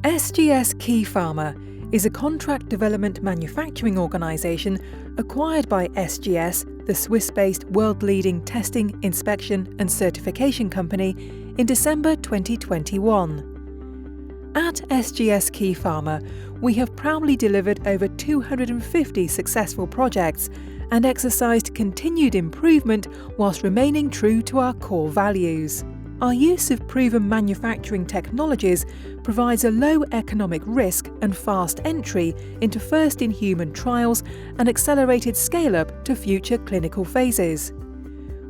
SGS Quay Pharma is a contract development manufacturing organisation acquired by SGS, the Swiss-based world-leading testing, inspection and certification company, in December 2021. At SGS Quay Pharma, we have proudly delivered over 250 successful projects and exercised continued improvement whilst remaining true to our core values. Our use of proven manufacturing technologies provides a low economic risk and fast entry into first-in-human trials and accelerated scale-up to future clinical phases.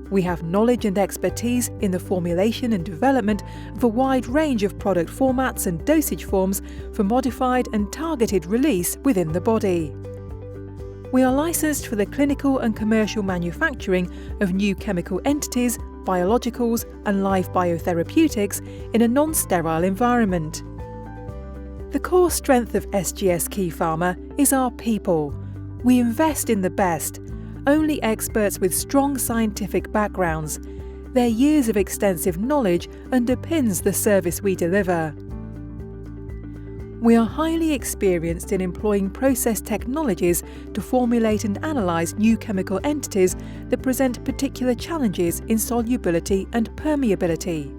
We have knowledge and expertise in the formulation and development of a wide range of product formats and dosage forms for modified and targeted release within the body. We are licensed for the clinical and commercial manufacturing of new chemical entities, biologicals and live biotherapeutics in a non-sterile environment. The core strength of SGS Quay Pharma is our people. We invest in the best, only experts with strong scientific backgrounds. Their years of extensive knowledge underpins the service we deliver. We are highly experienced in employing process technologies to formulate and analyse new chemical entities that present particular challenges in solubility and permeability.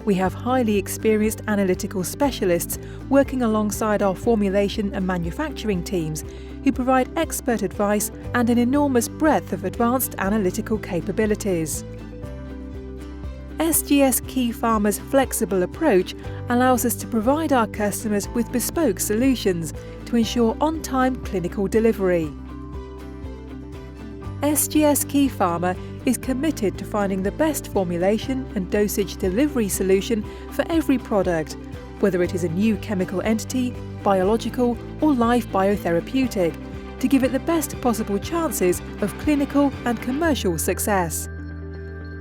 We have highly experienced analytical specialists working alongside our formulation and manufacturing teams who provide expert advice and an enormous breadth of advanced analytical capabilities. SGS Quay Pharma's flexible approach allows us to provide our customers with bespoke solutions to ensure on-time clinical delivery. SGS Quay Pharma is committed to finding the best formulation and dosage delivery solution for every product, whether it is a new chemical entity, biological or live biotherapeutic, to give it the best possible chances of clinical and commercial success.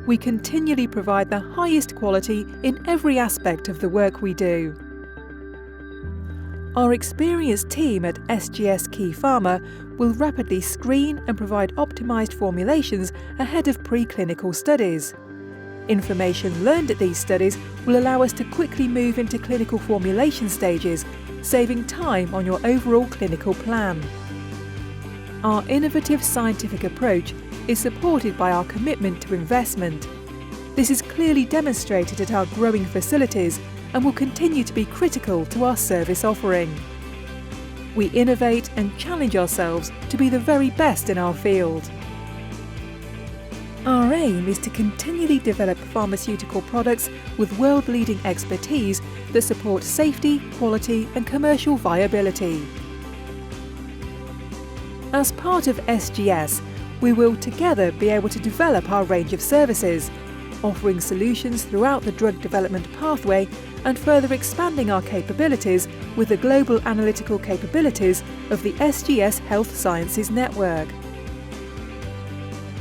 We continually provide the highest quality in every aspect of the work we do. Our experienced team at SGS Quay Pharma will rapidly screen and provide optimised formulations ahead of preclinical studies. Information learned at these studies will allow us to quickly move into clinical formulation stages, saving time on your overall clinical plan. Our innovative scientific approach is supported by our commitment to investment. This is clearly demonstrated at our growing facilities and will continue to be critical to our service offering. We innovate and challenge ourselves to be the very best in our field. Our aim is to continually develop pharmaceutical products with world-leading expertise that support safety, quality and commercial viability. As part of SGS, we will together be able to develop our range of services, offering solutions throughout the drug development pathway and further expanding our capabilities with the global analytical capabilities of the SGS Health Sciences Network.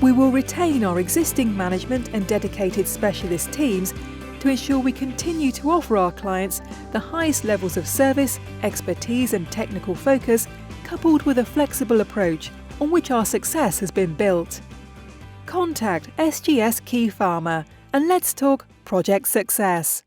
We will retain our existing management and dedicated specialist teams to ensure we continue to offer our clients the highest levels of service, expertise and technical focus, coupled with a flexible approach on which our success has been built. Contact SGS Quay Pharma and let's talk project success.